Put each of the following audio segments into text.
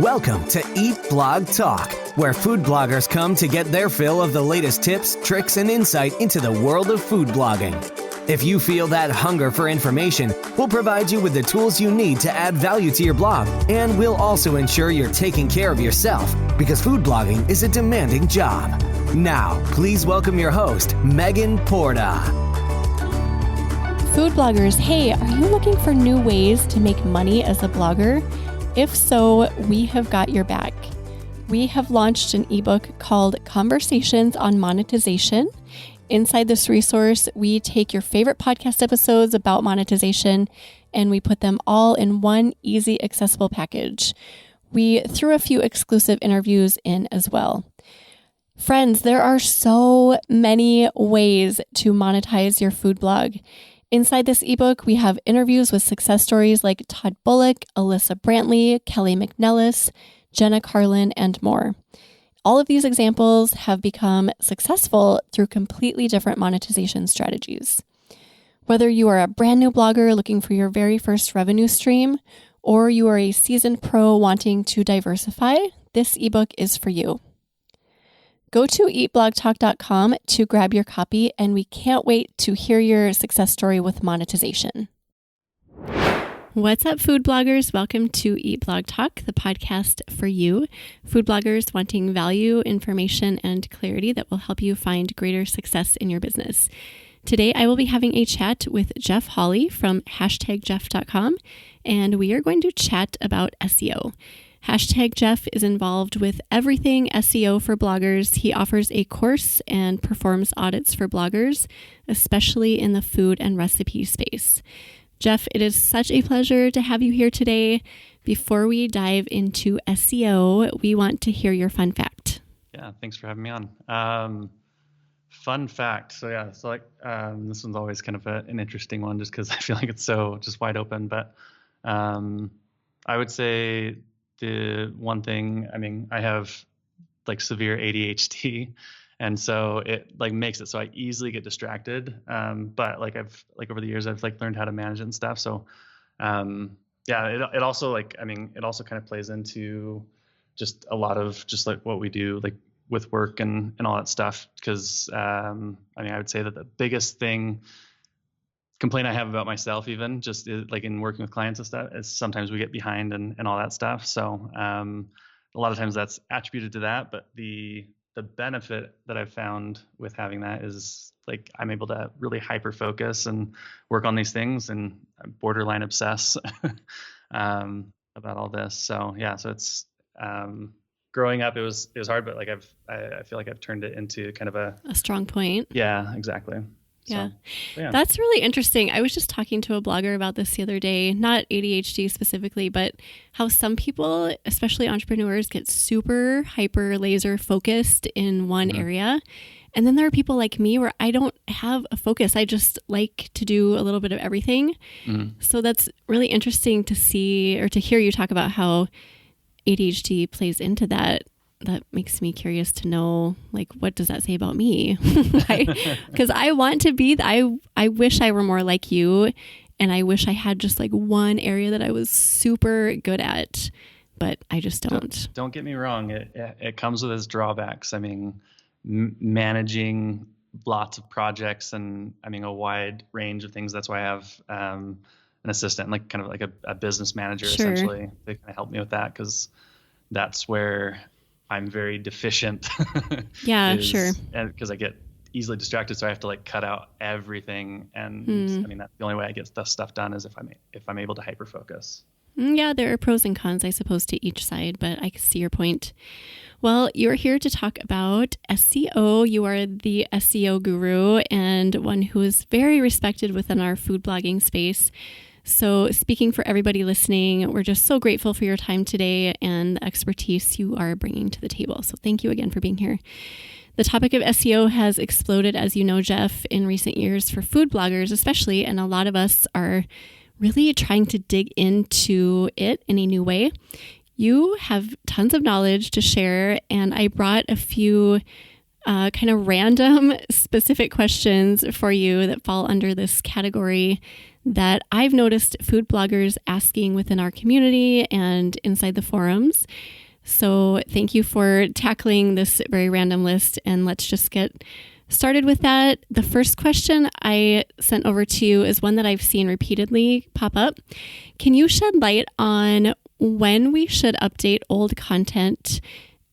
Welcome to Eat Blog Talk, where food bloggers come to get their fill of the latest tips, tricks, and insight into the world of food blogging. If you feel that hunger for information, we'll provide you with the tools you need to add value to your blog, and we'll also ensure you're taking care of yourself, because food blogging is a demanding job. Now, please welcome your host, Megan Porta. Food bloggers, hey, are you looking for new ways to make money as a blogger? If so, we have got your back. We have launched an ebook called Conversations on Monetization. Inside this resource, we take your favorite podcast episodes about monetization and we put them all in one easy, accessible package. We threw a few exclusive interviews in as well. Friends, there are so many ways to monetize your food blog. Inside this ebook, we have interviews with success stories like Todd Bullock, Alyssa Brantley, Kelly McNellis, Jenna Carlin, and more. All of these examples have become successful through completely different monetization strategies. Whether you are a brand new blogger looking for your very first revenue stream, or you are a seasoned pro wanting to diversify, this ebook is for you. Go to eatblogtalk.com to grab your copy, and we can't wait to hear your success story with monetization. What's up, food bloggers? Welcome to Eat Blog Talk, the podcast for you, food bloggers wanting value, information, and clarity that will help you find greater success in your business. Today, I will be having a chat with Jeff Hawley from #Jeff.com, and we are going to chat about SEO. #Jeff is involved with everything SEO for bloggers. He offers a course and performs audits for bloggers, especially in the food and recipe space. Jeff, it is such a pleasure to have you here today. Before we dive into SEO, we want to hear your fun fact. Yeah, thanks for having me on. Fun fact. This one's always kind of an interesting one just because I feel like it's so just wide open. But I would say the one thing, I have like severe ADHD, and so it like makes it so I easily get distracted. But I've over the years I've learned how to manage it and stuff. So it also it also kind of plays into just a lot of just like what we do like with work and all that stuff. Because I would say that the biggest complaint I have about myself, even just like in working with clients and stuff, is sometimes we get behind and all that stuff. So a lot of times that's attributed to that, but the benefit that I've found with having that is like I'm able to really hyper focus and work on these things and borderline obsess about all this. So so it's growing up it was hard, but I feel like I've turned it into kind of a strong point. Yeah, exactly. Yeah. That's really interesting. I was just talking to a blogger about this the other day, not ADHD specifically, but how some people, especially entrepreneurs, get super hyper laser focused in one area. And then there are people like me where I don't have a focus. I just like to do a little bit of everything. So that's really interesting to see or to hear you talk about how ADHD plays into that. That makes me curious to know, like, what does that say about me? Because I want to be, I wish I were more like you, and I wish I had just like one area that I was super good at, but I just don't. Don't get me wrong. It comes with its drawbacks. Managing lots of projects and a wide range of things. That's why I have an assistant, like kind of like a business manager, essentially. They kind of help me with that because that's where I'm very deficient. Yeah, sure. And because I get easily distracted, so I have to like cut out everything. And that's the only way I get this stuff done is if I'm able to hyper focus. Yeah, there are pros and cons, I suppose, to each side, but I see your point. Well, you're here to talk about SEO. You are the SEO guru and one who is very respected within our food blogging space. So speaking for everybody listening, we're just so grateful for your time today and the expertise you are bringing to the table. So thank you again for being here. The topic of SEO has exploded, as you know, Jeff, in recent years for food bloggers especially, and a lot of us are really trying to dig into it in a new way. You have tons of knowledge to share, and I brought a few kind of random specific questions for you that fall under this category that I've noticed food bloggers asking within our community and inside the forums. So thank you for tackling this very random list, and let's just get started with that. The first question I sent over to you is one that I've seen repeatedly pop up. Can you shed light on when we should update old content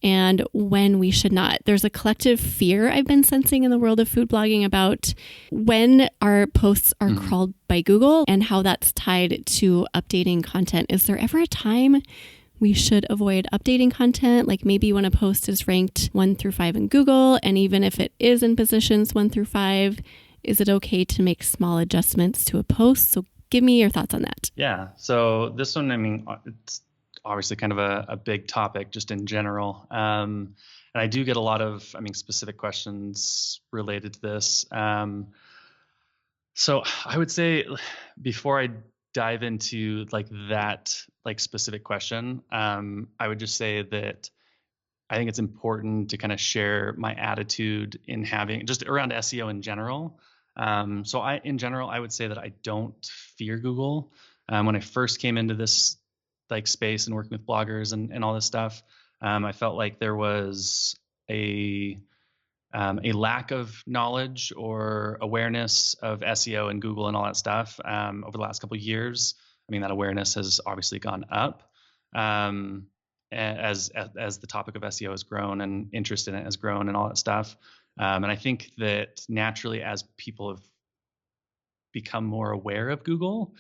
and when we should not? There's a collective fear I've been sensing in the world of food blogging about when our posts are crawled by Google and how that's tied to updating content. Is there ever a time we should avoid updating content? Like maybe when a post is ranked 1 through 5 in Google, and even if it is in positions 1 through 5, is it okay to make small adjustments to a post? So give me your thoughts on that. Yeah. So this one, I mean, it's obviously kind of a big topic just in general. And I do get a lot of, specific questions related to this. So I would say before I dive into that specific question, I would just say that I think it's important to kind of share my attitude in having just around SEO in general. So I would say that I don't fear Google. When I first came into this space and working with bloggers and all this stuff, I felt like there was a lack of knowledge or awareness of SEO and Google and all that stuff over the last couple of years. That awareness has obviously gone up as the topic of SEO has grown and interest in it has grown and all that stuff. And I think that naturally, as people have become more aware of Google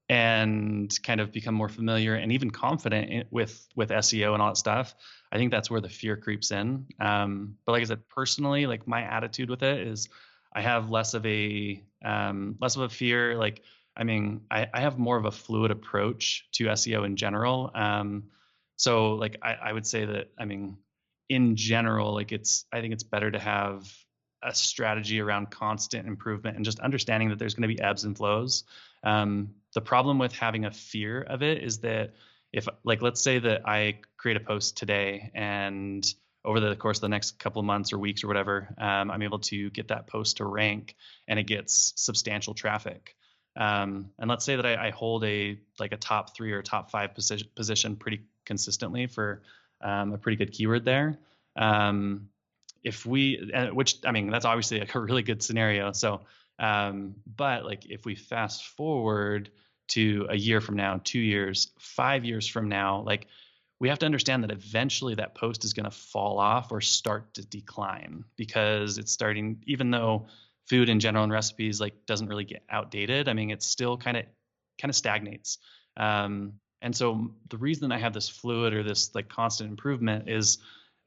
and kind of become more familiar and even confident with SEO and all that stuff, I think that's where the fear creeps in. But like I said, personally, my attitude with it is I have less of a fear. I have more of a fluid approach to SEO in general. So I would say that, in general, I think it's better to have a strategy around constant improvement and just understanding that there's going to be ebbs and flows. The problem with having a fear of it is that if let's say that I create a post today and over the course of the next couple of months or weeks or whatever, I'm able to get that post to rank and it gets substantial traffic. And let's say that I hold a top 3 or top 5 position pretty consistently for a pretty good keyword there. That's obviously a really good scenario. So, but if we fast forward to a year from now, 2 years, 5 years from now, we have to understand that eventually that post is going to fall off or start to decline because it's starting, even though food in general and recipes doesn't really get outdated. It still kind of stagnates. And so the reason I have this fluid or this constant improvement is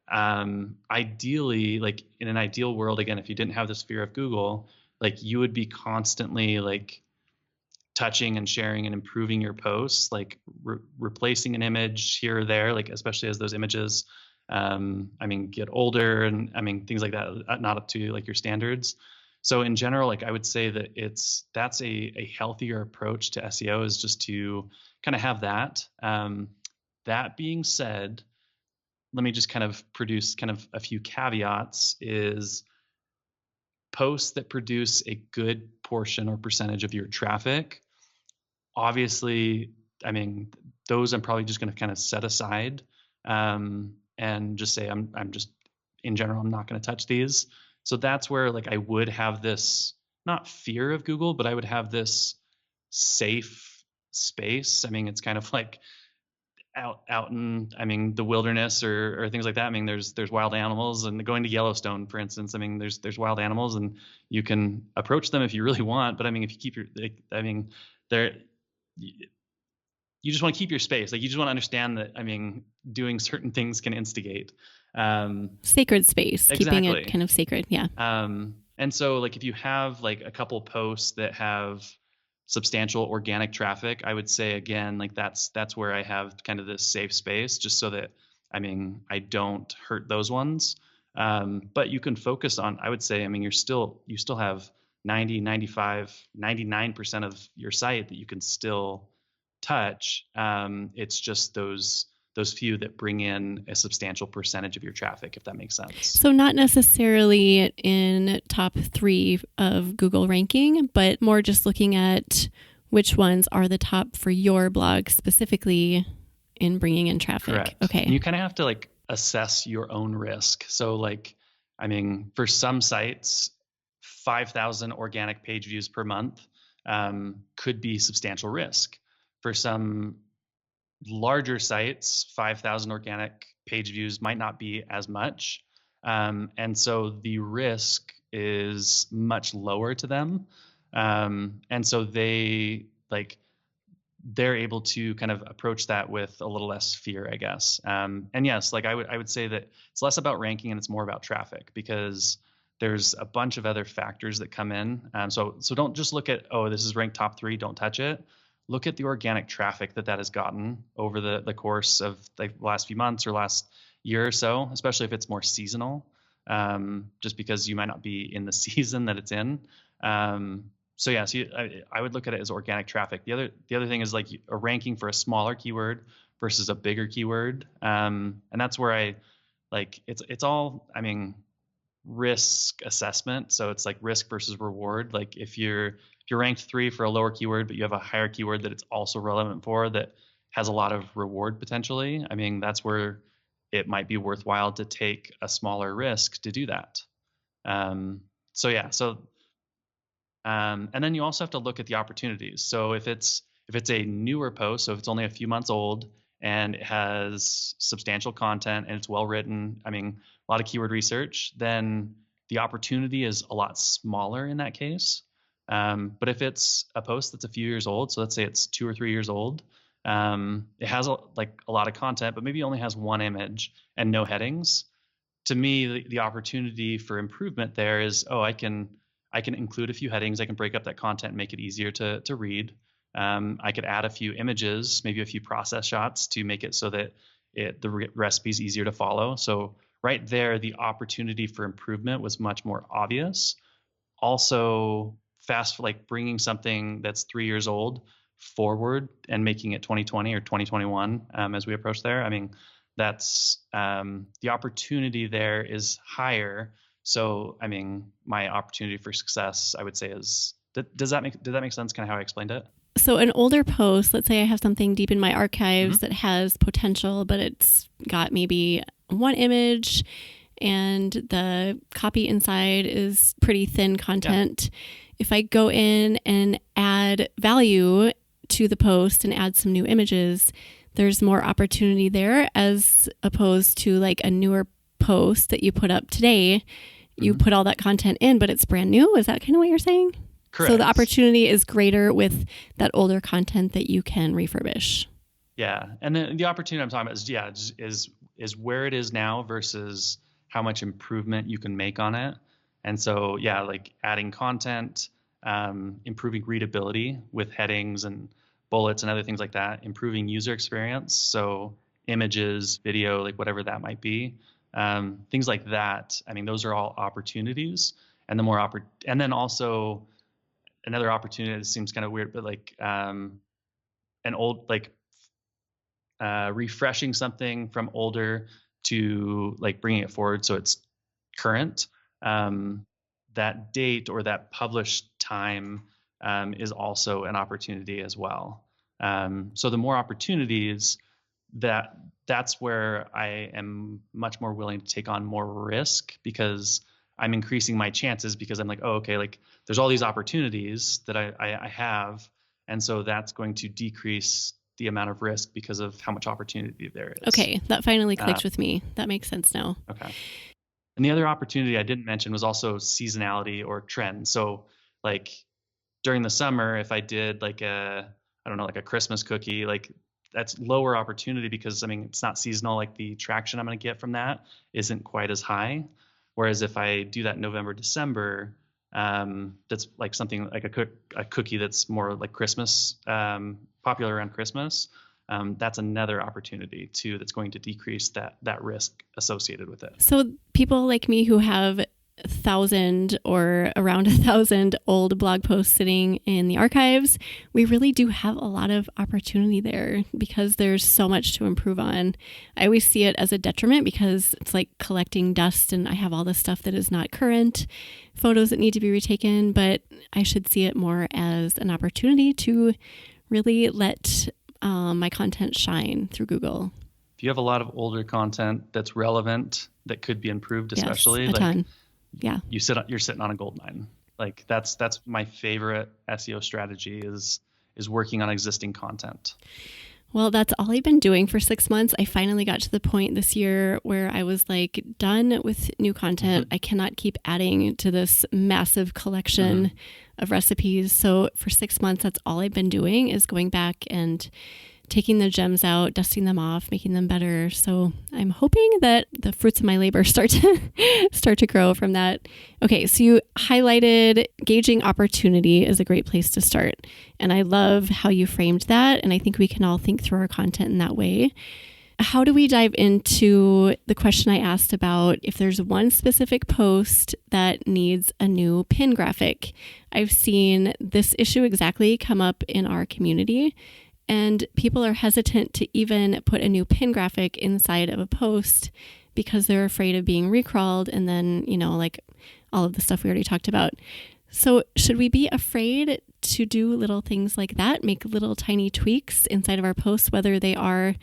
ideally, in an ideal world, again, if you didn't have this fear of Google, you would be constantly touching and sharing and improving your posts, replacing an image here or there, especially as those images, get older and things like that, not up to your standards. So in general, I would say that that's a healthier approach to SEO is just to kind of have that. That being said, let me just kind of produce kind of a few caveats is posts that produce a good portion or percentage of your traffic. Obviously, those I'm probably just going to kind of set aside and just say I'm just in general, I'm not going to touch these. So that's where I would have this, not fear of Google, but I would have this safe space. It's kind of out in the wilderness or things like that. There's wild animals, and going to Yellowstone, for instance, there's wild animals and you can approach them if you really want. But if you keep you just want to keep your space. You just want to understand that, doing certain things can instigate. Sacred space, exactly. Keeping it kind of sacred. Yeah. And so if you have a couple posts that have substantial organic traffic, I would say again, that's where I have kind of this safe space just so that, I don't hurt those ones. But you can focus on, I would say, you still have 90, 95, 99% of your site that you can still touch. It's just those those few that bring in a substantial percentage of your traffic, if that makes sense. So not necessarily in top 3 of Google ranking, but more just looking at which ones are the top for your blog specifically in bringing in traffic. Correct. Okay. And you kind of have to like assess your own risk. So like, I mean, for some sites, 5,000 organic page views per month could be substantial risk. For some larger sites, 5,000 organic page views might not be as much. And so the risk is much lower to them. And so they're able to kind of approach that with a little less fear, I guess. And yes, like I would say that it's less about ranking and it's more about traffic, because there's a bunch of other factors that come in. So don't just look at, oh, this is ranked top 3, don't touch it. Look at the organic traffic that has gotten over the course of like the last few months or last year or so, especially if it's more seasonal, just because you might not be in the season that it's in. So yeah, so I would look at it as organic traffic. The other thing is like a ranking for a smaller keyword versus a bigger keyword, and that's where I like it's all, I mean, risk assessment. So it's like risk versus reward. Like if you're ranked 3 for a lower keyword, but you have a higher keyword that it's also relevant for that has a lot of reward potentially, I mean, that's where it might be worthwhile to take a smaller risk to do that. So yeah, and then you also have to look at the opportunities. So if it's a newer post, so if it's only a few months old and it has substantial content and it's well written, I mean, a lot of keyword research, then the opportunity is a lot smaller in that case. But if it's a post that's a few years old, so let's say it's 2 or 3 years old, it has a lot of content, but maybe only has 1 image and no headings. To me, the opportunity for improvement there is, I can include a few headings. I can break up that content and make it easier to read. I could add a few images, maybe a few process shots to make it so that the recipe is easier to follow. So right there, the opportunity for improvement was much more obvious. Also, bringing something that's 3 years old forward and making it 2020 or 2021 as we approach there. I mean, that's the opportunity there is higher. So, I mean, my opportunity for success, I would say, is did that make sense? Kind of how I explained it? So an older post, let's say I have something deep in my archives that has potential, but it's got maybe 1 image and the copy inside is pretty thin content. Yeah. If I go in and add value to the post and add some new images, there's more opportunity there as opposed to like a newer post that you put up today. You put all that content in, but it's brand new. Is that kind of what you're saying? Correct. So the opportunity is greater with that older content that you can refurbish. Yeah. And then the opportunity I'm talking about is where it is now versus how much improvement you can make on it. And so, yeah, like adding content, improving readability with headings and bullets and other things like that, improving user experience. So images, video, like whatever that might be, things like that. I mean, those are all opportunities. And and then also another opportunity that seems kind of weird, but like refreshing something from older to like bringing it forward so it's current. That date or that published time is also an opportunity as well. So the more opportunities, that's where I am much more willing to take on more risk because I'm increasing my chances because I'm like, like there's all these opportunities that I have. And so that's going to decrease the amount of risk because of how much opportunity there is. Okay. That finally clicked with me. That makes sense now. Okay. And the other opportunity I didn't mention was also seasonality or trend. So like during the summer, if I did like a Christmas cookie, like that's lower opportunity because I mean, it's not seasonal. Like the traction I'm going to get from that isn't quite as high. Whereas if I do that November, December, that's like something like a cookie that's more like Christmas, popular around Christmas. That's another opportunity too that's going to decrease that risk associated with it. So people like me who have 1,000 or around 1,000 old blog posts sitting in the archives, we really do have a lot of opportunity there because there's so much to improve on. I always see it as a detriment because it's like collecting dust and I have all this stuff that is not current, photos that need to be retaken, but I should see it more as an opportunity to really let my content shine through Google. If you have a lot of older content that's relevant, that could be improved, especially yes, a ton. Yeah. You're sitting on a gold mine. Like that's my favorite SEO strategy is working on existing content. Well, that's all I've been doing for 6 months. I finally got to the point this year where I was like done with new content. I cannot keep adding to this massive collection of recipes. So for 6 months, that's all I've been doing is going back and taking the gems out, dusting them off, making them better. So I'm hoping that the fruits of my labor start to grow from that. Okay, so you highlighted gauging opportunity is a great place to start. And I love how you framed that. And I think we can all think through our content in that way. How do we dive into the question I asked about if there's one specific post that needs a new pin graphic? I've seen this issue exactly come up in our community. And people are hesitant to even put a new pin graphic inside of a post because they're afraid of being recrawled and then, like all of the stuff we already talked about. So should we be afraid to do little things like that, make little tiny tweaks inside of our posts, whether they are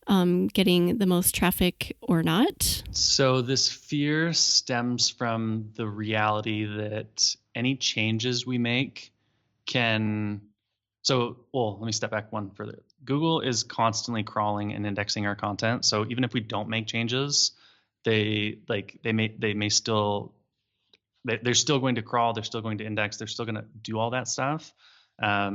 getting the most traffic or not? So this fear stems from the reality that any changes we make can... let me step back one further. Google is constantly crawling and indexing our content. So even if we don't make changes, they're still going to crawl. They're still going to index. They're still going to do all that stuff. A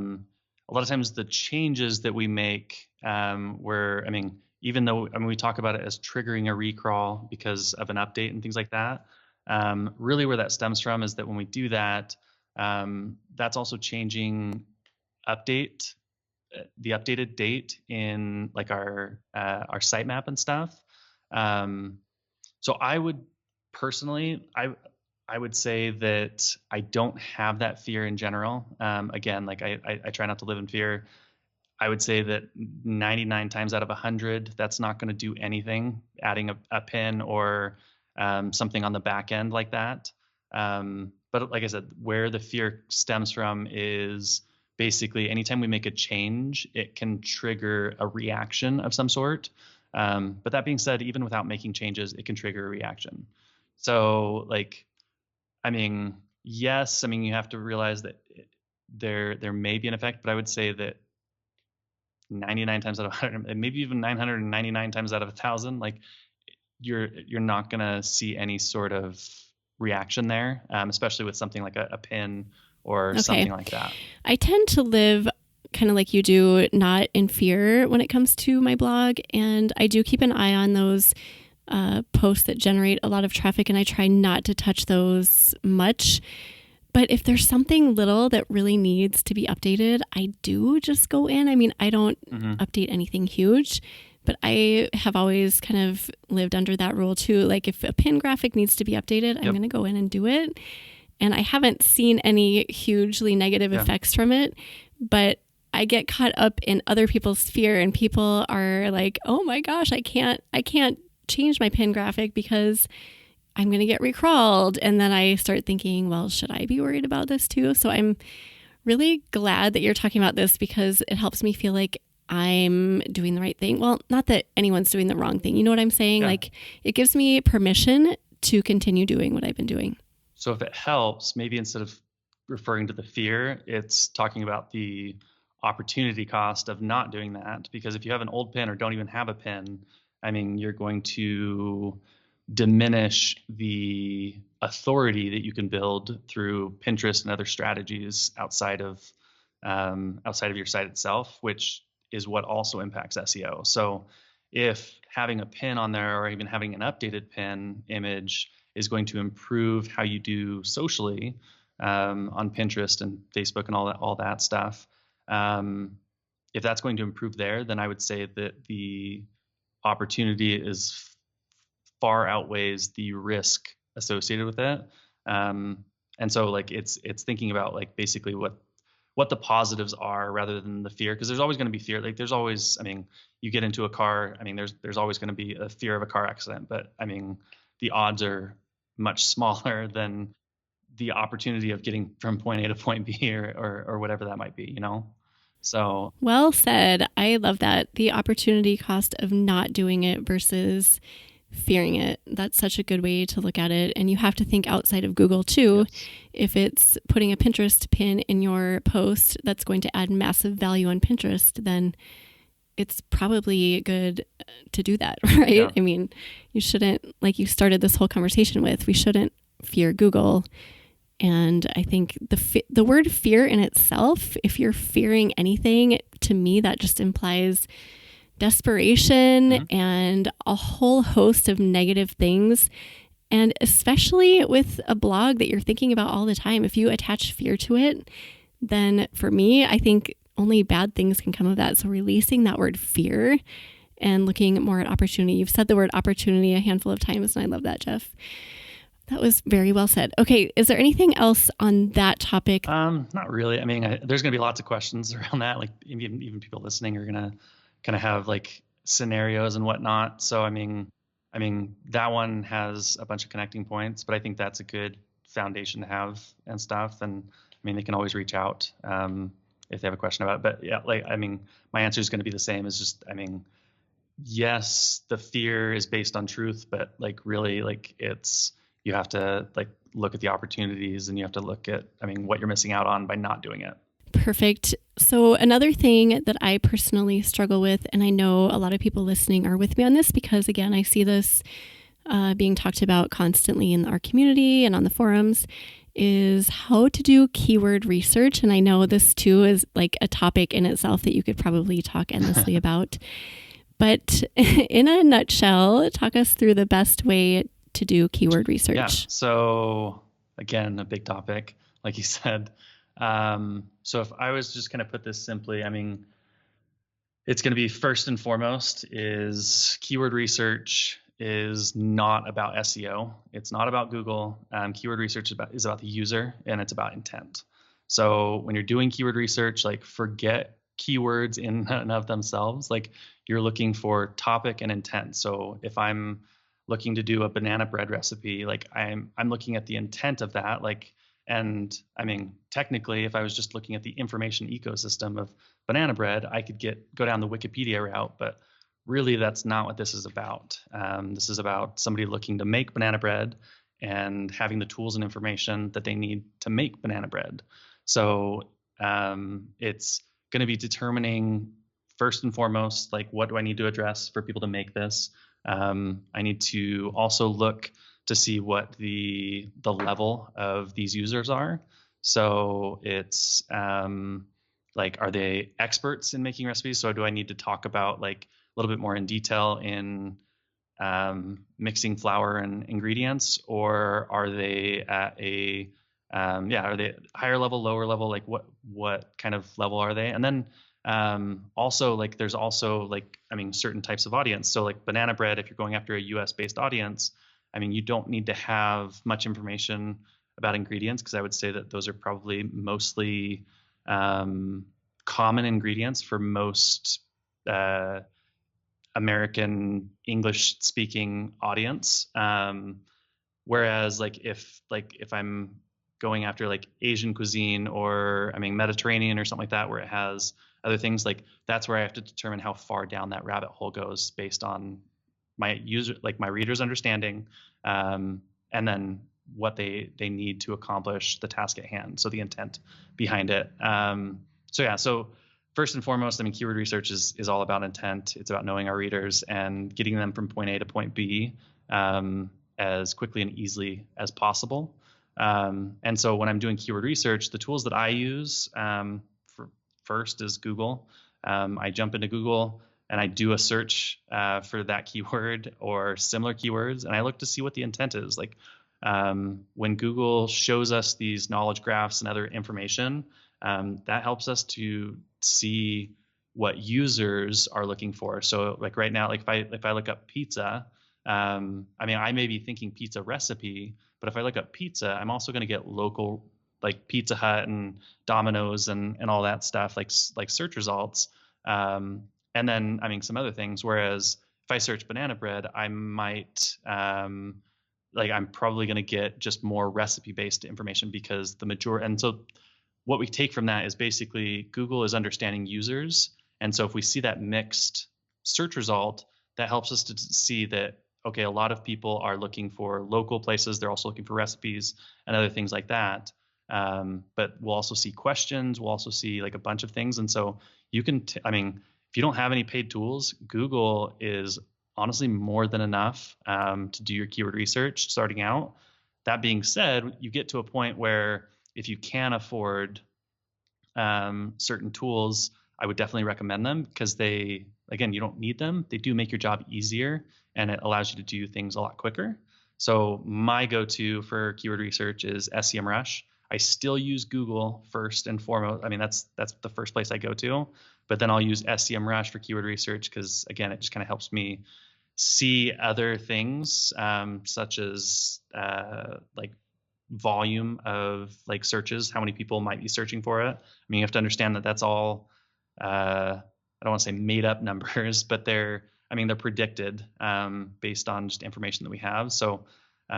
lot of times the changes that we make, even though we talk about it as triggering a recrawl because of an update and things like that, really where that stems from is that when we do that, that's also changing the updated date in like our sitemap and stuff. So I would personally, I would say that I don't have that fear in general. Again, like I try not to live in fear. I would say that 99 times out of 100, that's not going to do anything, adding a pin or something on the back end like that. But like I said, where the fear stems from is basically anytime we make a change, it can trigger a reaction of some sort. But that being said, even without making changes, it can trigger a reaction. So yes, you have to realize that there may be an effect, but I would say that 99 times out of 100, and maybe even 999 times out of 1,000, like you're not going to see any sort of reaction there, especially with something like a pin or something like that. I tend to live kind of like you do, not in fear when it comes to my blog. And I do keep an eye on those posts that generate a lot of traffic, and I try not to touch those much. But if there's something little that really needs to be updated, I do just go in. I don't update anything huge, but I have always kind of lived under that rule too. Like if a pin graphic needs to be updated, I'm going to go in and do it. And I haven't seen any hugely negative effects from it, but I get caught up in other people's fear, and people are like, "Oh my gosh, I can't change my pin graphic because I'm going to get recrawled." And then I start thinking, well, should I be worried about this too? So I'm really glad that you're talking about this because it helps me feel like I'm doing the right thing. Well, not that anyone's doing the wrong thing. You know what I'm saying? Yeah. Like it gives me permission to continue doing what I've been doing. So if it helps, maybe instead of referring to the fear, it's talking about the opportunity cost of not doing that. Because if you have an old pin or don't even have a pin, you're going to diminish the authority that you can build through Pinterest and other strategies outside of your site itself, which is what also impacts SEO. So if having a pin on there or even having an updated pin image is going to improve how you do socially on Pinterest and Facebook and all that stuff, if that's going to improve there, then I would say that the opportunity is far outweighs the risk associated with it. And so like it's thinking about like basically what the positives are rather than the fear, because there's always going to be fear. Like there's always, I mean, you get into a car, I mean, there's always going to be a fear of a car accident, but I mean, the odds are much smaller than the opportunity of getting from point A to point B or whatever that might be, you know? So Well said. I love that. The opportunity cost of not doing it versus fearing it. That's such a good way to look at it. And you have to think outside of Google too. yes. If it's putting a Pinterest pin in your post that's going to add massive value on Pinterest, then it's probably good to do that, right? Yeah. I mean, you shouldn't, like you started this whole conversation with, we shouldn't fear Google. And I think the word fear in itself, if you're fearing anything, to me, that just implies desperation and a whole host of negative things. And especially with a blog that you're thinking about all the time, if you attach fear to it, then for me, I think only bad things can come of that. So releasing that word fear and looking more at opportunity. You've said the word opportunity a handful of times, and I love that, Jeff. That was very well said. Okay, is there anything else on that topic? Not really. I mean, there's going to be lots of questions around that. Like even people listening are going to kind of have like scenarios and whatnot. So I mean, that one has a bunch of connecting points, but I think that's a good foundation to have and stuff. And I mean, they can always reach out if they have a question about it. But yeah, like I mean, my answer is going to be the same. It's just, I mean, yes, the fear is based on truth, but like really, like you have to like look at the opportunities, and you have to look at, I mean, what you're missing out on by not doing it. Perfect. So another thing that I personally struggle with, and I know a lot of people listening are with me on this because, again, I see this being talked about constantly in our community and on the forums, is how to do keyword research. And I know this too is like a topic in itself that you could probably talk endlessly about. But in a nutshell, talk us through the best way to do keyword research. Yeah. So again, a big topic, like you said. So if I was just going to put this simply, I mean, it's going to be first and foremost is keyword research is not about SEO. It's not about Google. Keyword research is about the user, and it's about intent. So when you're doing keyword research, like forget keywords in and of themselves. Like you're looking for topic and intent. So if I'm looking to do a banana bread recipe, like I'm looking at the intent of that, like, and I mean, technically, if I was just looking at the information ecosystem of banana bread, I could go down the Wikipedia route, but really that's not what this is about. This is about somebody looking to make banana bread and having the tools and information that they need to make banana bread. So it's going to be determining first and foremost, like, what do I need to address for people to make this? I need to also look to see what the level of these users are. So it's like, are they experts in making recipes? So do I need to talk about like a little bit more in detail in mixing flour and ingredients, or are they at a are they higher level, lower level? Like what kind of level are they? And then also, like, there's also like, I mean, certain types of audience. So like banana bread, if you're going after a US based audience, I mean, you don't need to have much information about ingredients, because I would say that those are probably mostly common ingredients for most American English speaking audience. Whereas like if I'm going after like Asian cuisine, or I mean Mediterranean or something like that, where it has other things, like that's where I have to determine how far down that rabbit hole goes based on my user, like my reader's understanding, and then what they need to accomplish the task at hand. So the intent behind it. So first and foremost, I mean, keyword research is all about intent. It's about knowing our readers and getting them from point A to point B as quickly and easily as possible. And so when I'm doing keyword research, the tools that I use for first is Google. I jump into Google and I do a search for that keyword or similar keywords, and I look to see what the intent is. Like when Google shows us these knowledge graphs and other information, that helps us to see what users are looking for. So like right now, like if I look up pizza, I mean, I may be thinking pizza recipe, But if I look up pizza, I'm also going to get local, like Pizza Hut and Domino's and all that stuff, like search results. And then, I mean, some other things. Whereas if I search banana bread, I might, like, I'm probably going to get just more recipe based information, because the majority. And so what we take from that is basically Google is understanding users. And so if we see that mixed search result, that helps us to see that, okay, a lot of people are looking for local places. They're also looking for recipes and other things like that. But we'll also see questions. We'll also see like a bunch of things. And so you can, I mean, if you don't have any paid tools, Google is honestly more than enough to do your keyword research starting out. That being said, you get to a point where if you can afford certain tools, I would definitely recommend them, because they, again, you don't need them. They do make your job easier, and it allows you to do things a lot quicker. So my go-to for keyword research is SEMrush. I still use Google first and foremost. I mean, that's the first place I go to, but then I'll use SEMrush for keyword research, because again, it just kind of helps me see other things, such as like volume of like searches, how many people might be searching for it. I mean, you have to understand that that's all, I don't want to say made up numbers, but they're predicted based on just information that we have. So you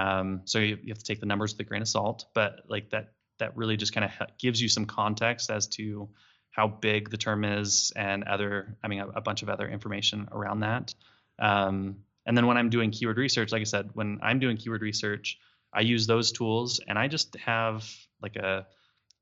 have to take the numbers with a grain of salt, but like that really just kind of gives you some context as to how big the term is, and a bunch of other information around that. And then when I'm doing keyword research, like I said, when I'm doing keyword research, I use those tools, and I just have like an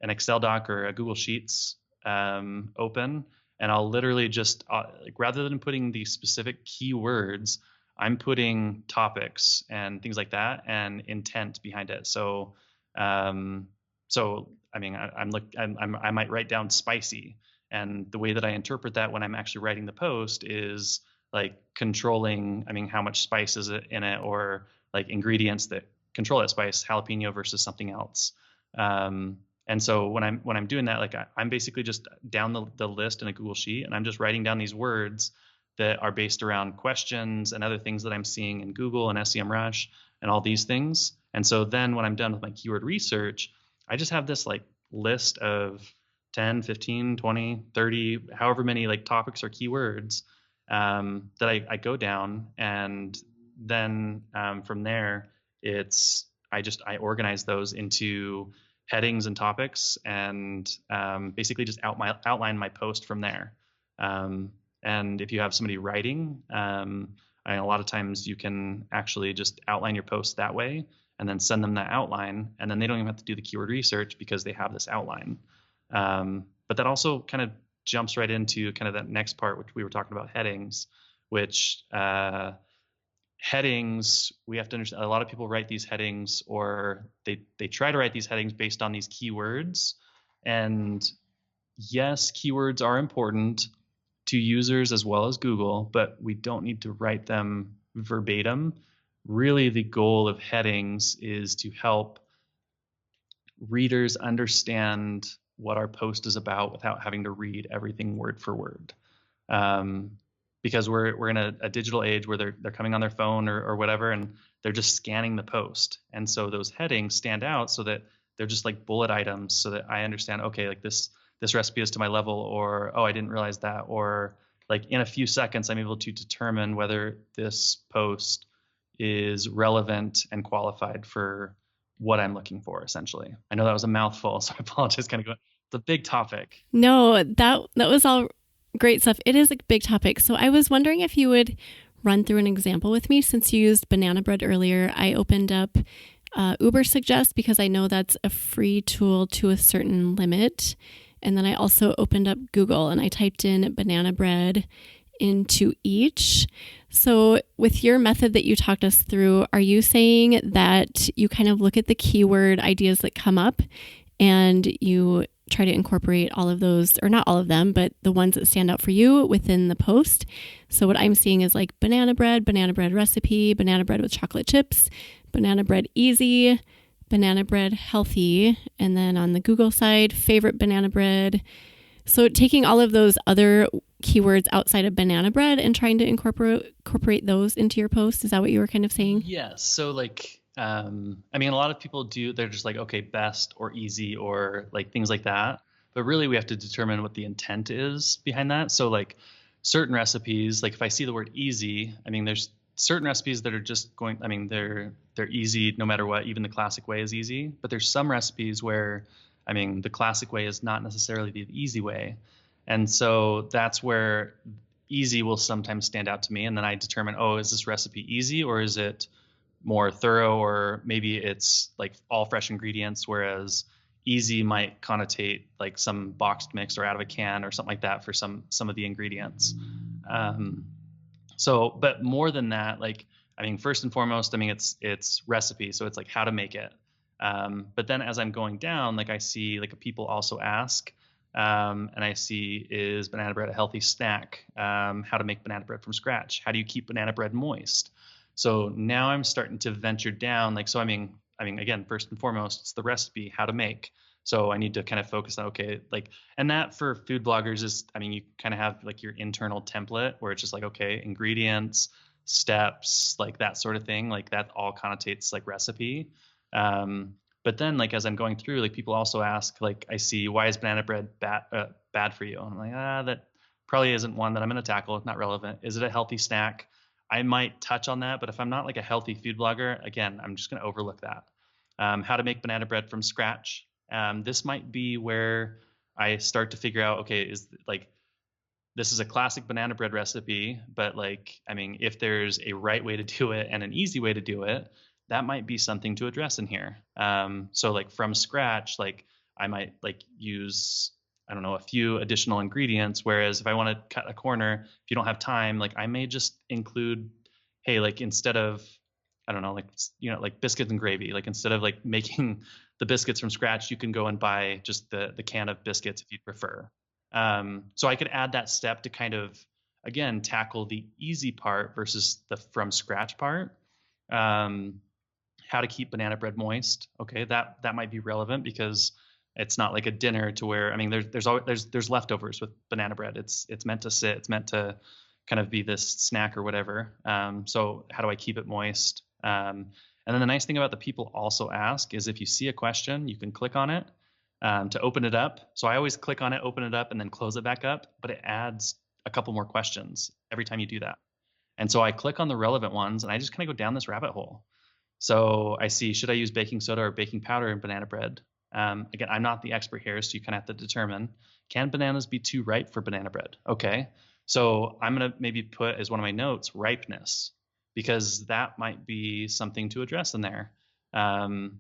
Excel doc or a Google Sheets open, and I'll literally just like, rather than putting the specific keywords, I'm putting topics and things like that and intent behind it. So I mean, I might write down spicy, and the way that I interpret that when I'm actually writing the post is like controlling, I mean, how much spice is it in it, or like ingredients that control that spice, jalapeno versus something else. And so when I'm doing that, like I'm basically just down the list in a Google Sheet, and I'm just writing down these words that are based around questions and other things that I'm seeing in Google and SEMrush and all these things. And so then when I'm done with my keyword research, I just have this like list of 10, 15, 20, 30, however many like topics or keywords that I go down. And then from there, I organize those into headings and topics, and basically just outline my post from there. And if you have somebody writing, a lot of times you can actually just outline your post that way, and then send them that outline, and then they don't even have to do the keyword research because they have this outline. But that also kind of jumps right into kind of that next part, which we were talking about, headings, which headings, we have to understand, a lot of people write these headings, or they try to write these headings based on these keywords. And yes, keywords are important to users as well as Google, but we don't need to write them verbatim. Really, the goal of headings is to help readers understand what our post is about without having to read everything word for word. Because we're in a digital age where they're coming on their phone or whatever, and they're just scanning the post. And so those headings stand out so that they're just like bullet items, so that I understand, okay, like this recipe is to my level, or, oh, I didn't realize that, or like in a few seconds, I'm able to determine whether this post is relevant and qualified for what I'm looking for, essentially. I know that was a mouthful, so I apologize. It's a big topic. No, that was all great stuff. It is a big topic. So I was wondering if you would run through an example with me. Since you used banana bread earlier, I opened up Ubersuggest, because I know that's a free tool to a certain limit. And then I also opened up Google, and I typed in banana bread into each. So with your method that you talked us through, are you saying that you kind of look at the keyword ideas that come up, and you try to incorporate all of those, or not all of them, but the ones that stand out for you within the post? So what I'm seeing is like banana bread recipe, banana bread with chocolate chips, banana bread easy, banana bread healthy, and then on the Google side, favorite banana bread. So taking all of those other keywords outside of banana bread and trying to incorporate those into your post. Is that what you were kind of saying? Yes. So like I mean, a lot of people they're just like, okay, best or easy or like things like that. But really we have to determine what the intent is behind that. So like certain recipes, like if I see the word easy, I mean, there's certain recipes that are just going, I mean, they're easy no matter what, even the classic way is easy. But there's some recipes where, I mean, the classic way is not necessarily the easy way. And so that's where easy will sometimes stand out to me. And then I determine, oh, is this recipe easy or is it more thorough, or maybe it's like all fresh ingredients, whereas easy might connotate like some boxed mix or out of a can or something like that for some of the ingredients. So, but more than that, like, I mean, first and foremost, I mean, it's recipe. So it's like how to make it. But then as I'm going down, like I see like people also ask, and I see, is banana bread a healthy snack? How to make banana bread from scratch? How do you keep banana bread moist? So now I'm starting to venture down, like, so I mean, again, first and foremost, it's the recipe, how to make. So I need to kind of focus on, okay, like, and that for food bloggers is, I mean, you kind of have like your internal template where it's just like, okay, ingredients, steps, like that sort of thing, like that all connotates like recipe. But then like, as I'm going through, like people also ask, like, I see, why is banana bread bad for you? And I'm like, that probably isn't one that I'm going to tackle. It's not relevant. Is it a healthy snack? I might touch on that, but if I'm not like a healthy food blogger, again, I'm just going to overlook that. How to make banana bread from scratch. This might be where I start to figure out, okay, is like, this is a classic banana bread recipe, but like, I mean, if there's a right way to do it and an easy way to do it, that might be something to address in here. So like from scratch, like I might like use, I don't know, a few additional ingredients. Whereas if I want to cut a corner, if you don't have time, like I may just include, hey, like instead of, I don't know, like, you know, like biscuits and gravy, like instead of like making the biscuits from scratch, you can go and buy just the can of biscuits if you'd prefer. So I could add that step to kind of, again, tackle the easy part versus the from scratch part. How to keep banana bread moist. Okay, that might be relevant because it's not like a dinner to where, I mean, there's leftovers with banana bread. It's meant to sit. It's meant to kind of be this snack or whatever. So how do I keep it moist? And then the nice thing about the people also ask is if you see a question, you can click on it to open it up. So I always click on it, open it up, and then close it back up. But it adds a couple more questions every time you do that. And so I click on the relevant ones, and I just kind of go down this rabbit hole. So I see, should I use baking soda or baking powder in banana bread? Again, I'm not the expert here, so you kind of have to determine, can bananas be too ripe for banana bread? Okay, so I'm going to maybe put as one of my notes, ripeness, because that might be something to address in there. And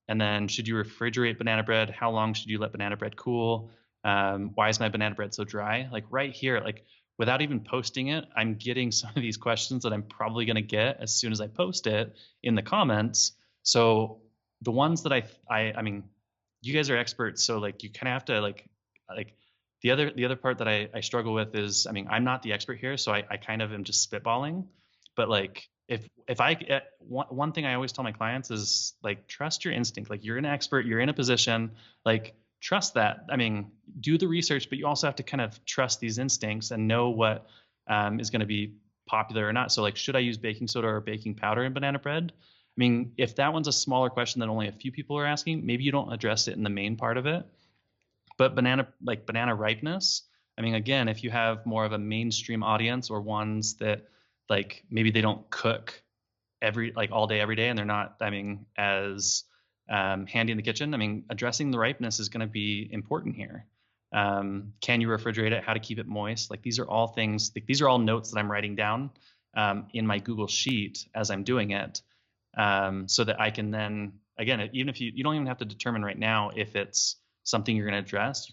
then should you refrigerate banana bread? How long should you let banana bread cool? Why is my banana bread so dry? Like right here, like without even posting it, I'm getting some of these questions that I'm probably going to get as soon as I post it in the comments. So the ones that I mean, you guys are experts, so like you kind of have to like the other part that I struggle with is, I mean, I'm not the expert here, so I kind of am just spitballing. But like if I one thing I always tell my clients is like, trust your instinct. Like you're an expert, you're in a position, like trust that. I mean, do the research, but you also have to kind of trust these instincts and know what is going to be popular or not. So like, should I use baking soda or baking powder in banana bread? I mean, if that one's a smaller question that only a few people are asking, maybe you don't address it in the main part of it. But banana ripeness, I mean, again, if you have more of a mainstream audience or ones that like maybe they don't cook all day, every day, and they're not, I mean, as handy in the kitchen, I mean, addressing the ripeness is going to be important here. Can you refrigerate it? How to keep it moist? Like these are all things, like, these are all notes that I'm writing down in my Google Sheet as I'm doing it. So that I can then, again, even if you don't even have to determine right now if it's something you're going to address,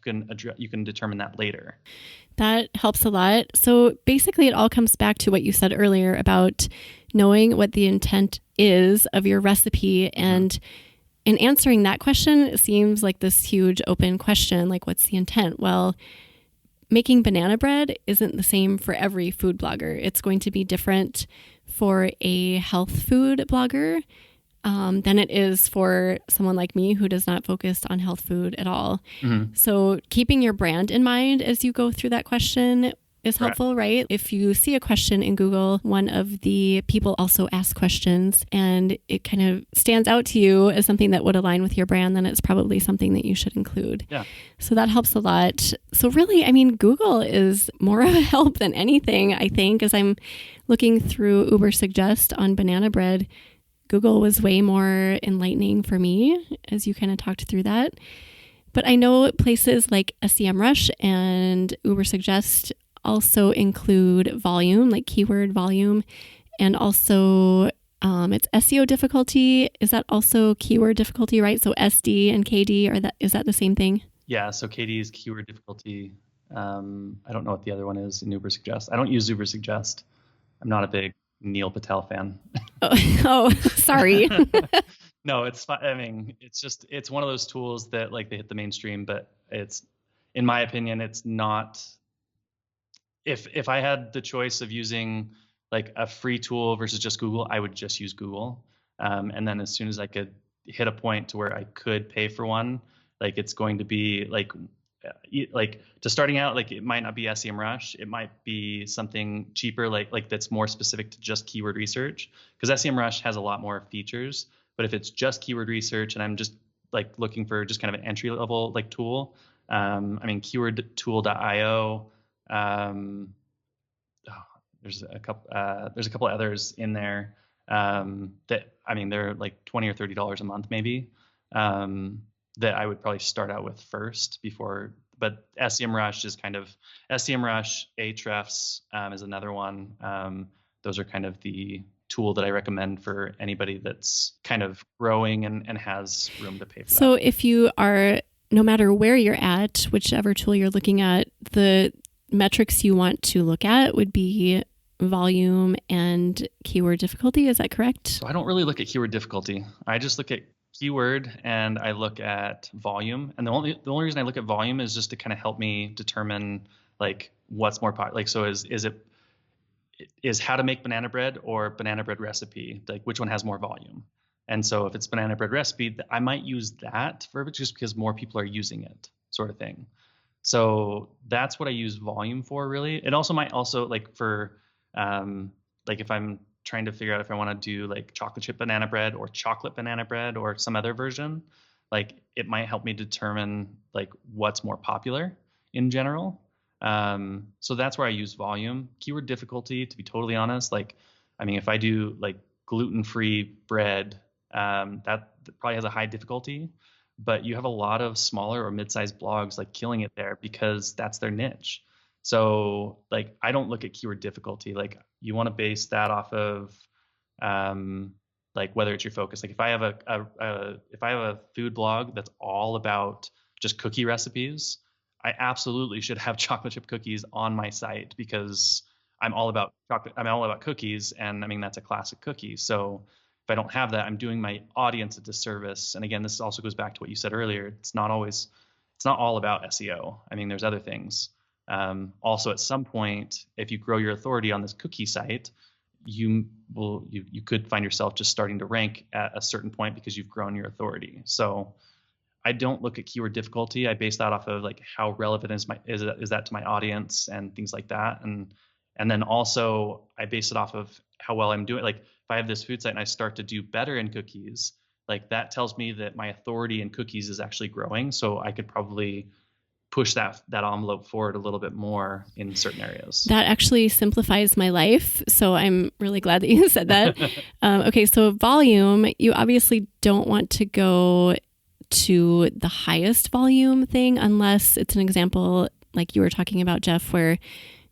you can determine that later. That helps a lot. So basically it all comes back to what you said earlier about knowing what the intent is of your recipe. And in answering that question, it seems like this huge open question, like what's the intent? Well, making banana bread isn't the same for every food blogger. It's going to be different for a health food blogger than it is for someone like me who does not focus on health food at all. Mm-hmm. So keeping your brand in mind as you go through that question is helpful, right? If you see a question in Google, one of the people also asks questions and it kind of stands out to you as something that would align with your brand, then it's probably something that you should include. Yeah. So that helps a lot. So really, I mean, Google is more of a help than anything, I think, as I'm looking through Uber Suggest on banana bread. Google was way more enlightening for me as you kind of talked through that. But I know places like SEMrush and Uber Suggest also include volume, like keyword volume, and also it's SEO difficulty. Is that also keyword difficulty, right? So SD and KD, is that the same thing? Yeah, so KD is keyword difficulty. I don't know what the other one is in Uber Suggest. I don't use Uber Suggest. I'm not a big Neil Patel fan. Oh, sorry. No, it's fine. I mean, it's one of those tools that like they hit the mainstream, but it's, in my opinion, it's not. If I had the choice of using like a free tool versus just Google, I would just use Google. And then as soon as I could hit a point to where I could pay for one, like it's going to be like just starting out, like it might not be SEMrush, it might be something cheaper, like that's more specific to just keyword research, because SEMrush has a lot more features. But if it's just keyword research and I'm just like looking for just kind of an entry level like tool, I mean keywordtool.io. There's a couple others in there that, I mean, they're like $20 or $30 a month maybe, that I would probably start out with first before. But SEMrush is kind of SEMrush, Ahrefs is another one. Those are kind of the tool that I recommend for anybody that's kind of growing and has room to pay for that. So if you are, no matter where you're at, whichever tool you're looking at, the metrics you want to look at would be volume and keyword difficulty. Is that correct? So I don't really look at keyword difficulty. I just look at keyword and I look at volume. And the only reason I look at volume is just to kind of help me determine like what's more popular. Like, so is how to make banana bread or banana bread recipe, like which one has more volume? And so if it's banana bread recipe, I might use that for it just because more people are using it, sort of thing. So that's what I use volume for, really. It also might also like for like if I'm trying to figure out if I want to do like chocolate chip banana bread or chocolate banana bread or some other version, like it might help me determine like what's more popular in general. So that's where I use volume. Keyword difficulty, to be totally honest, like, I mean, if I do like gluten-free bread, that probably has a high difficulty, but you have a lot of smaller or mid-sized blogs like killing it there because that's their niche. So like, I don't look at keyword difficulty. Like you want to base that off of, like whether it's your focus. Like if I have a food blog that's all about just cookie recipes, I absolutely should have chocolate chip cookies on my site because I'm all about chocolate. I'm all about cookies. And I mean, that's a classic cookie. So if I don't have that, I'm doing my audience a disservice. And again, this also goes back to what you said earlier. It's not all about SEO. I mean, there's other things. Also, at some point, if you grow your authority on this cookie site, you could find yourself just starting to rank at a certain point because you've grown your authority. So I don't look at keyword difficulty. I base that off of like how relevant is that to my audience and things like that. And then also I base it off of how well I'm doing. Like if I have this food site and I start to do better in cookies, like that tells me that my authority in cookies is actually growing. So I could probably push that envelope forward a little bit more in certain areas. That actually simplifies my life. So I'm really glad that you said that. Okay, so volume, you obviously don't want to go to the highest volume thing unless it's an example like you were talking about, Jeff, where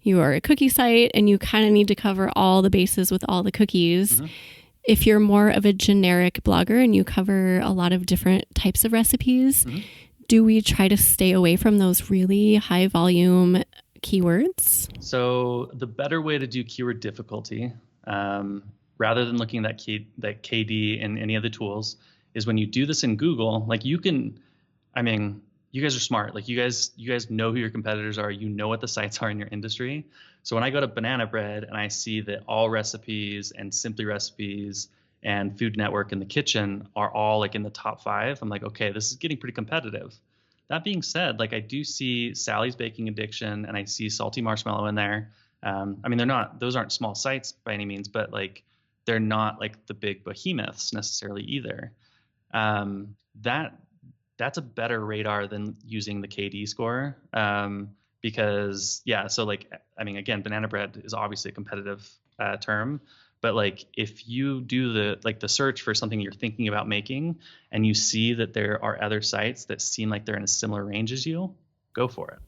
you are a cookie site and you kind of need to cover all the bases with all the cookies. Mm-hmm. If you're more of a generic blogger and you cover a lot of different types of recipes, mm-hmm. do we try to stay away from those really high volume keywords? So the better way to do keyword difficulty, rather than looking at that KD in any of the tools, is when you do this in Google, like you can, I mean, you guys are smart. Like you guys know who your competitors are. You know what the sites are in your industry. So when I go to Banana Bread and I see that All Recipes and Simply Recipes and Food Network in the kitchen are all like in the top 5, I'm like, okay, this is getting pretty competitive. That being said, like I do see Sally's Baking Addiction and I see Salty Marshmallow in there. I mean, those aren't small sites by any means, but like they're not like the big behemoths necessarily either. Um, that that's a better radar than using the KD score. Because yeah, so like, I mean, again, banana bread is obviously a competitive term, but like if you do the search for something you're thinking about making and you see that there are other sites that seem like they're in a similar range as you, go for it.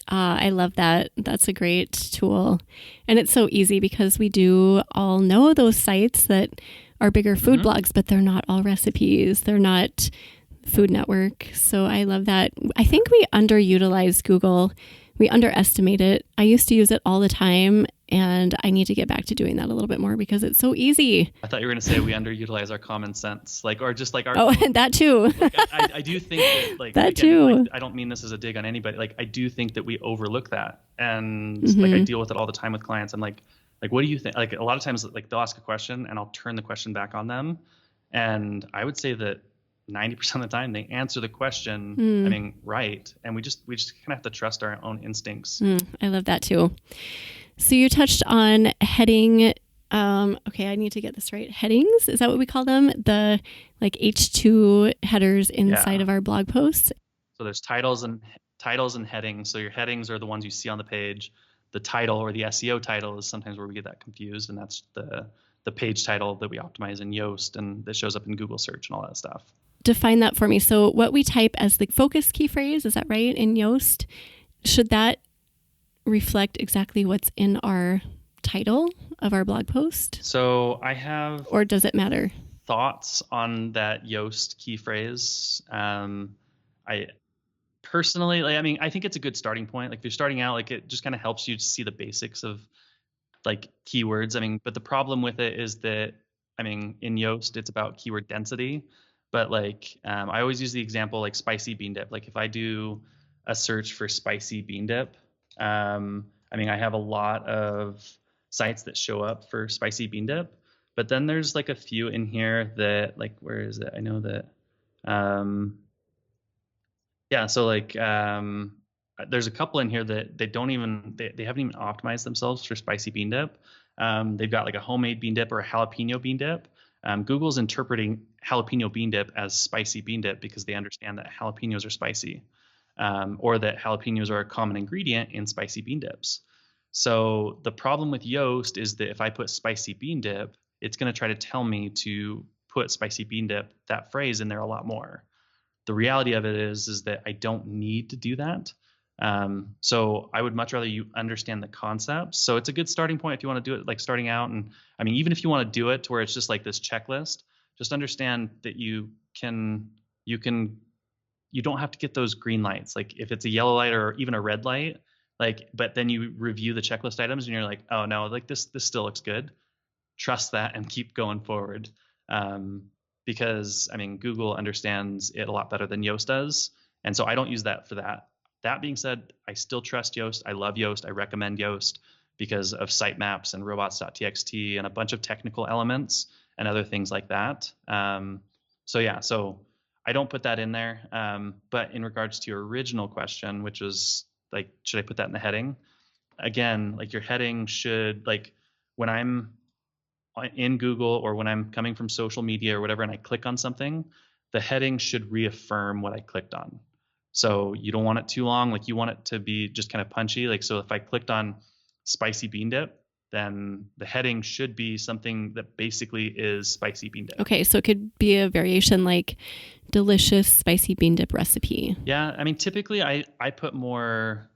I love that. That's a great tool. And it's so easy because we do all know those sites that are bigger food blogs, but they're not all recipes. They're not Food Network. So I love that. I think we underutilize Google. We underestimate it. I used to use it all the time, and I need to get back to doing that a little bit more because it's so easy. I thought you were going to say we underutilize our common sense, like, or just like our. Oh, that too. Like, I do think that, like, that again, too. Like, I don't mean this as a dig on anybody. Like, I do think that we overlook that, and like I deal with it all the time with clients. I'm like, what do you think? Like, a lot of times, like they'll ask a question, and I'll turn the question back on them, and I would say that 90% of the time they answer the question, I mean, right. And we just kind of have to trust our own instincts. I love that too. So you touched on heading. Okay, I need to get this right. Headings, is that what we call them? The like H2 headers inside of our blog posts. So there's titles and headings. So your headings are the ones you see on the page. The title or the SEO title is sometimes where we get that confused, and that's the page title that we optimize in Yoast and that shows up in Google search and all that stuff. Define that for me. So what we type as the focus key phrase, is that right, in Yoast? Should that reflect exactly what's in our title of our blog post? So I have... Or does it matter? Thoughts on that Yoast key phrase. I personally, like, I mean, I think it's a good starting point. Like if you're starting out, like it just kind of helps you to see the basics of like keywords. I mean, but the problem with it is that, I mean, in Yoast, it's about keyword density. But like, I always use the example like spicy bean dip. Like if I do a search for spicy bean dip, I mean, I have a lot of sites that show up for spicy bean dip, but then there's like a few in here that like, where is it? I know that, yeah. So like, there's a couple in here that they haven't even optimized themselves for spicy bean dip. They've got like a homemade bean dip or a jalapeno bean dip. Google's interpreting jalapeno bean dip as spicy bean dip because they understand that jalapenos are spicy, or that jalapenos are a common ingredient in spicy bean dips. So the problem with Yoast is that if I put spicy bean dip, it's going to try to tell me to put spicy bean dip, that phrase, in there a lot more. The reality of it is that I don't need to do that. So I would much rather you understand the concepts. So it's a good starting point if you want to do it like starting out. And I mean, even if you want to do it to where it's just like this checklist, just understand that you don't have to get those green lights. Like if it's a yellow light or even a red light, like, but then you review the checklist items and you're like, oh no, like this still looks good. Trust that and keep going forward. Because I mean, Google understands it a lot better than Yoast does. And so I don't use that for that. That being said, I still trust Yoast. I love Yoast. I recommend Yoast because of sitemaps and robots.txt and a bunch of technical elements and other things like that. So I don't put that in there. But in regards to your original question, which was like, should I put that in the heading? Again, like your heading should, like when I'm in Google or when I'm coming from social media or whatever, and I click on something, the heading should reaffirm what I clicked on. So you don't want it too long. Like you want it to be just kind of punchy. Like, so if I clicked on spicy bean dip, then the heading should be something that basically is spicy bean dip. Okay. So it could be a variation like delicious spicy bean dip recipe. Yeah. I mean, typically I put more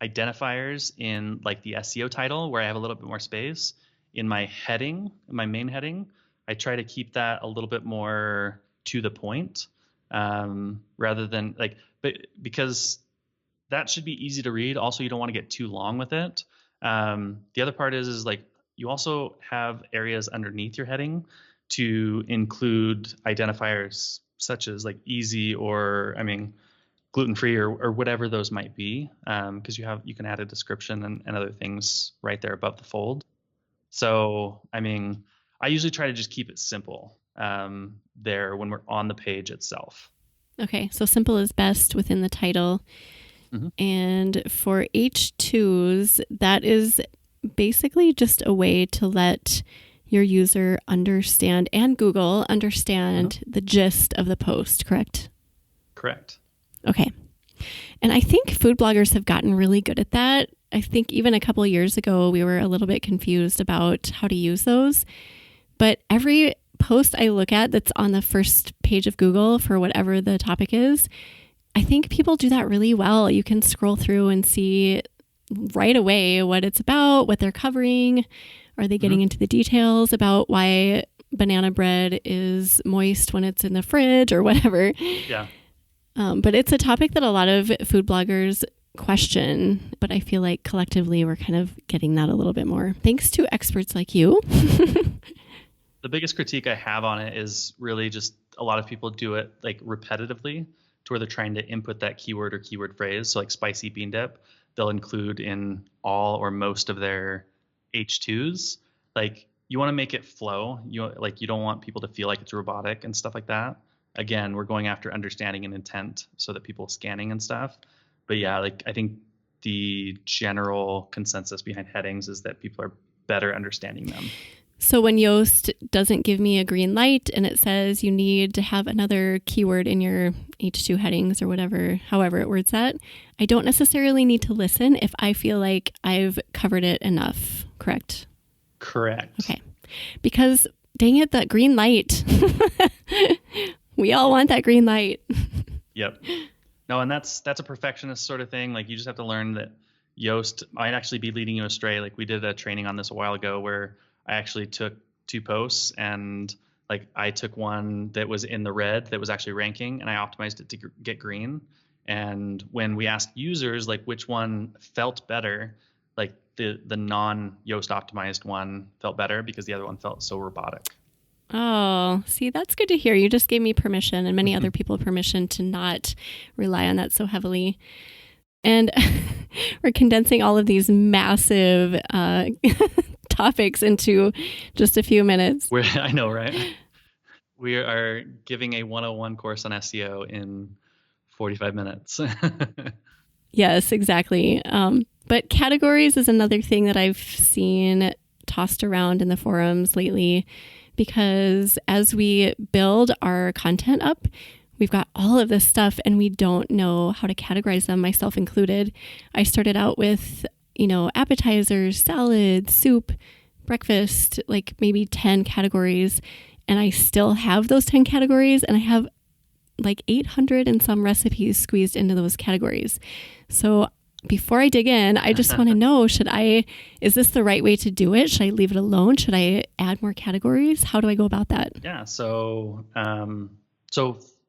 identifiers in like the SEO title where I have a little bit more space. In my heading, my main heading, I try to keep that a little bit more to the point, rather than like, but because that should be easy to read. Also, you don't want to get too long with it. The other part is like you also have areas underneath your heading to include identifiers such as like easy or, I mean, gluten-free or whatever those might be, because you can add a description and other things right there above the fold. So, I mean, I usually try to just keep it simple there when we're on the page itself. Okay, so simple is best within the title. Mhm. And for H2s, that is basically just a way to let your user understand and Google understand the gist of the post, correct? Correct. Okay. And I think food bloggers have gotten really good at that. I think even a couple of years ago, we were a little bit confused about how to use those. But every post I look at that's on the first page of Google for whatever the topic is, I think people do that really well. You can scroll through and see right away what it's about, what they're covering. Are they getting into the details about why banana bread is moist when it's in the fridge or whatever? Yeah. But it's a topic that a lot of food bloggers question, but I feel like collectively we're kind of getting that a little bit more. Thanks to experts like you. The biggest critique I have on it is really just a lot of people do it like repetitively to where they're trying to input that keyword or keyword phrase. So like spicy bean dip, they'll include in all or most of their H2s. Like you want to make it flow. You don't want people to feel like it's robotic and stuff like that. Again, we're going after understanding and intent so that people scanning and stuff. But yeah, like I think the general consensus behind headings is that people are better understanding them. So when Yoast doesn't give me a green light and it says you need to have another keyword in your H2 headings or whatever, however it words that, I don't necessarily need to listen if I feel like I've covered it enough, correct? Correct. Okay. Because dang it, that green light. We all want that green light. Yep. No, and that's a perfectionist sort of thing. Like you just have to learn that Yoast might actually be leading you astray. Like we did a training on this a while ago where I actually took 2 posts and like I took one that was in the red that was actually ranking and I optimized it to get green. And when we asked users like which one felt better, like the non-Yoast optimized one felt better because the other one felt so robotic. Oh, see, that's good to hear. You just gave me permission and many other people permission to not rely on that so heavily. And we're condensing all of these massive topics into just a few minutes. I know, right? We are giving a 101 course on SEO in 45 minutes. Yes, exactly. But categories is another thing that I've seen tossed around in the forums lately, because as we build our content up, we've got all of this stuff and we don't know how to categorize them, myself included. I started out with, appetizers, salad, soup, breakfast, like maybe 10 categories. And I still have those 10 categories and I have like 800 and some recipes squeezed into those categories. So before I dig in, I just want to know, is this the right way to do it? Should I leave it alone? Should I add more categories? How do I go about that? Yeah. So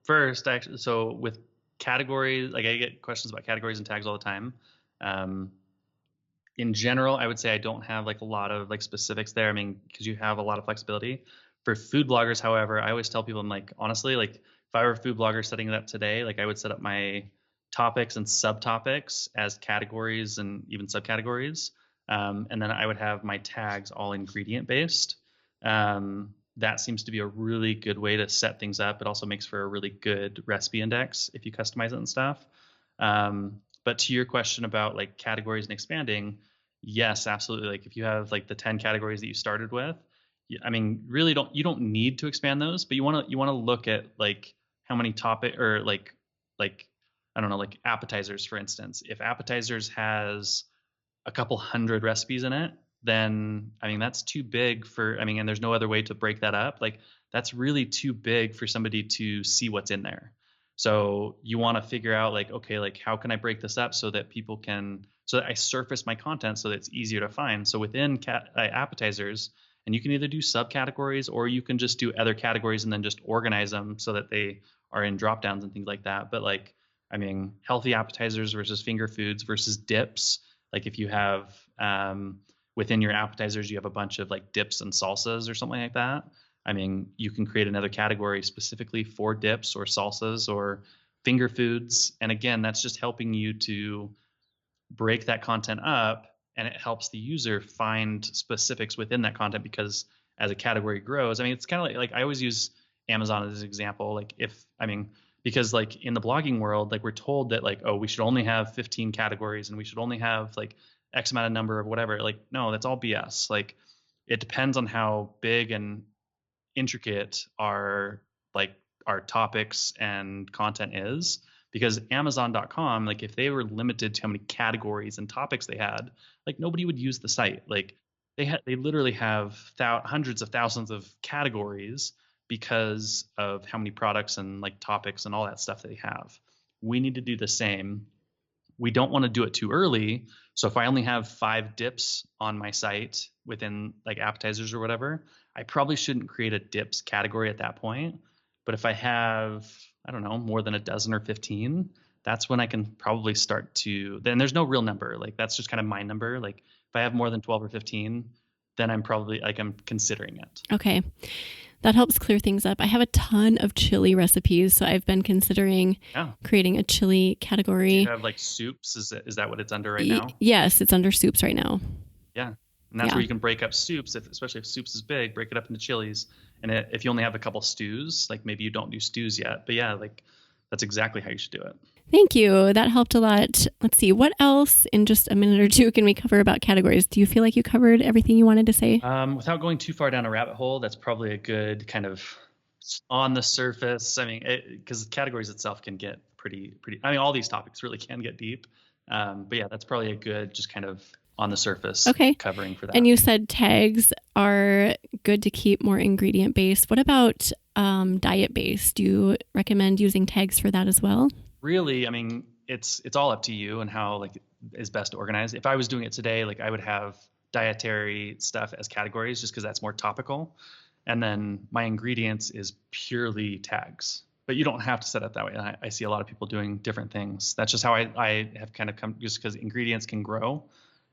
first, actually, so with categories, like I get questions about categories and tags all the time. In general, I would say I don't have like a lot of like specifics there. I mean, because you have a lot of flexibility. For food bloggers, however, I always tell people, I'm like, honestly, like if I were a food blogger setting it up today, like I would set up my topics and subtopics as categories and even subcategories. And then I would have my tags all ingredient based. That seems to be a really good way to set things up. It also makes for a really good recipe index if you customize it and stuff. But to your question about like categories and expanding, yes, absolutely. Like if you have like the 10 categories that you started with, I mean, really you don't need to expand those, but you want to look at like how many topic or like I don't know, like appetizers, for instance. If appetizers has a couple hundred recipes in it, then I mean that's too big and there's no other way to break that up. Like that's really too big for somebody to see what's in there. So you want to figure out like, okay, like how can I break this up so that I surface my content so that it's easier to find. So within appetizers, and you can either do subcategories or you can just do other categories and then just organize them so that they are in drop downs and things like that. But like, I mean, healthy appetizers versus finger foods versus dips. Like if you have within your appetizers, you have a bunch of like dips and salsas or something like that. I mean, you can create another category specifically for dips or salsas or finger foods. And again, that's just helping you to break that content up, and it helps the user find specifics within that content, because as a category grows, I mean, it's kind of like I always use Amazon as an example. Like because like in the blogging world, like we're told that like, oh, we should only have 15 categories and we should only have like X amount of number of whatever. Like, no, that's all BS. Like it depends on how big and intricate our topics and content is, because Amazon.com, like if they were limited to how many categories and topics they had, like nobody would use the site. Like they literally have hundreds of thousands of categories because of how many products and like topics and all that stuff they have. We need to do the same. We don't want to do it too early. So if I only have 5 dips on my site within like appetizers or whatever, I probably shouldn't create a dips category at that point. But if I have, I don't know, more than a dozen or 15, that's when I can probably start to, then there's no real number. Like that's just kind of my number. Like if I have more than 12 or 15, then I'm probably like, I'm considering it. Okay. That helps clear things up. I have a ton of chili recipes, so I've been considering creating a chili category. Do you have like soups? Is that what it's under right now? Yes, it's under soups right now. Yeah. And that's where you can break up soups, especially if soups is big, break it up into chilies. And if you only have a couple stews, like maybe you don't do stews yet. But yeah, like that's exactly how you should do it. Thank you. That helped a lot. Let's see. What else in just a minute or two can we cover about categories? Do you feel like you covered everything you wanted to say? Without going too far down a rabbit hole, that's probably a good kind of on the surface. I mean, because categories itself can get pretty, I mean, all these topics really can get deep. But yeah, that's probably a good just kind of on the surface covering for that. And you said tags are good to keep more ingredient based. What about diet based? Do you recommend using tags for that as well? Really, I mean, it's all up to you and how like is best organized. If I was doing it today, like I would have dietary stuff as categories just because that's more topical. And then my ingredients is purely tags. But you don't have to set it that way. I see a lot of people doing different things. That's just how I have kind of come, just because ingredients can grow.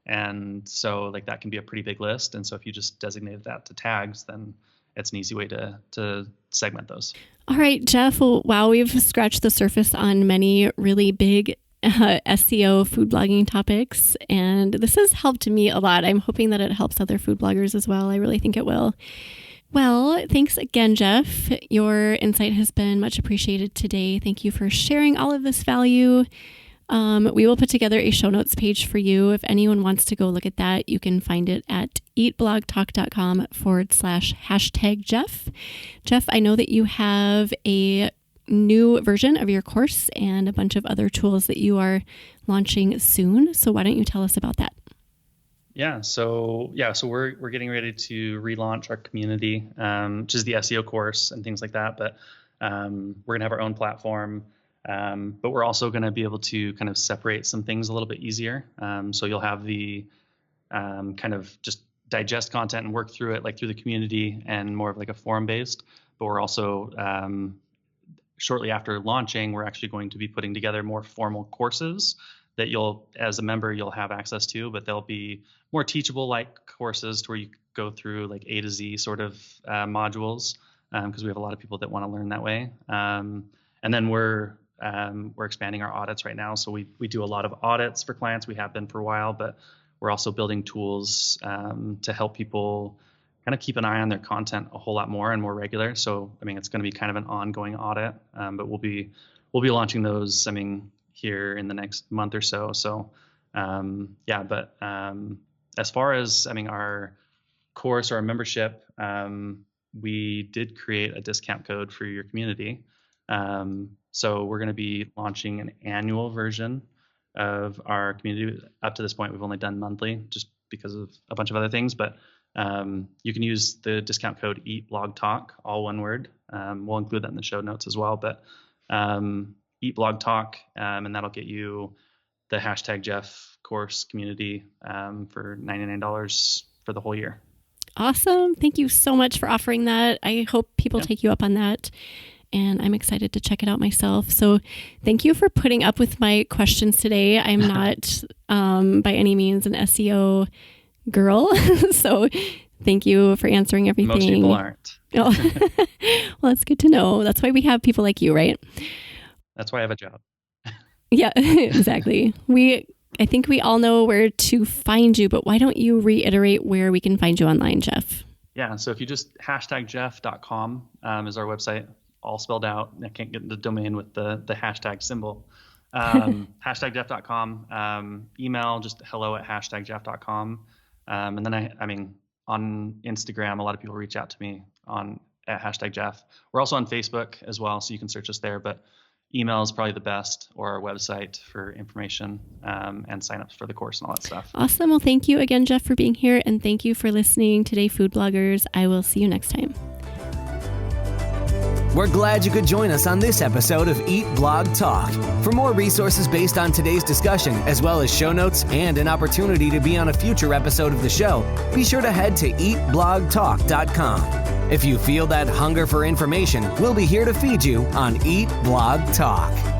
And so like that can be a pretty big list. And so if you just designate that to tags, then it's an easy way to segment those. All right, Jeff. Well, wow, we've scratched the surface on many really big SEO food blogging topics. And this has helped me a lot. I'm hoping that it helps other food bloggers as well. I really think it will. Well, thanks again, Jeff. Your insight has been much appreciated today. Thank you for sharing all of this value. We will put together a show notes page for you. If anyone wants to go look at that, you can find it at eatblogtalk.com/Jeff. Jeff, I know that you have a new version of your course and a bunch of other tools that you are launching soon. So why don't you tell us about that? Yeah. So we're getting ready to relaunch our community, which is the SEO course and things like that. But we're gonna have our own platform. But we're also going to be able to kind of separate some things a little bit easier. So you'll have the kind of just digest content and work through it like through the community and more of like a forum based. But we're also shortly after launching, we're actually going to be putting together more formal courses that you'll, as a member, you'll have access to. But they'll be more teachable like courses to where you go through like A to Z sort of modules because we have a lot of people that want to learn that way. And then we're expanding our audits right now. So we do a lot of audits for clients. We have been for a while, but we're also building tools to help people kind of keep an eye on their content a whole lot more and more regular. So, I mean, it's going to be kind of an ongoing audit, but we'll be launching those, I mean, here in the next month or so. So, but as far as, I mean, our course or our membership, we did create a discount code for your community. So we're going to be launching an annual version of our community. Up to this point, we've only done monthly just because of a bunch of other things, but you can use the discount code EATBLOGTALK, all one word. We'll include that in the show notes as well, but EATBLOGTALK, and that'll get you the #Jeff course community for $99 for the whole year. Awesome. Thank you so much for offering that. I hope people take you up on that. And I'm excited to check it out myself. So thank you for putting up with my questions today. I'm not by any means an SEO girl. So thank you for answering everything. Most people aren't. Oh. Well, that's good to know. That's why we have people like you, right? That's why I have a job. Yeah, exactly. I think we all know where to find you, but why don't you reiterate where we can find you online, Jeff? Yeah. So if you just #Jeff.com is our website. all spelled out. I can't get the domain with the hashtag symbol. Hashtagjeff.com. Email just hello@hashtagjeff.com. And then I mean, on Instagram, a lot of people reach out to me at #Jeff. We're also on Facebook as well, so you can search us there. But email is probably the best, or our website for information and signups for the course and all that stuff. Awesome. Well, thank you again, Jeff, for being here. And thank you for listening today, food bloggers. I will see you next time. We're glad you could join us on this episode of Eat Blog Talk. For more resources based on today's discussion, as well as show notes and an opportunity to be on a future episode of the show, be sure to head to eatblogtalk.com. If you feel that hunger for information, we'll be here to feed you on Eat Blog Talk.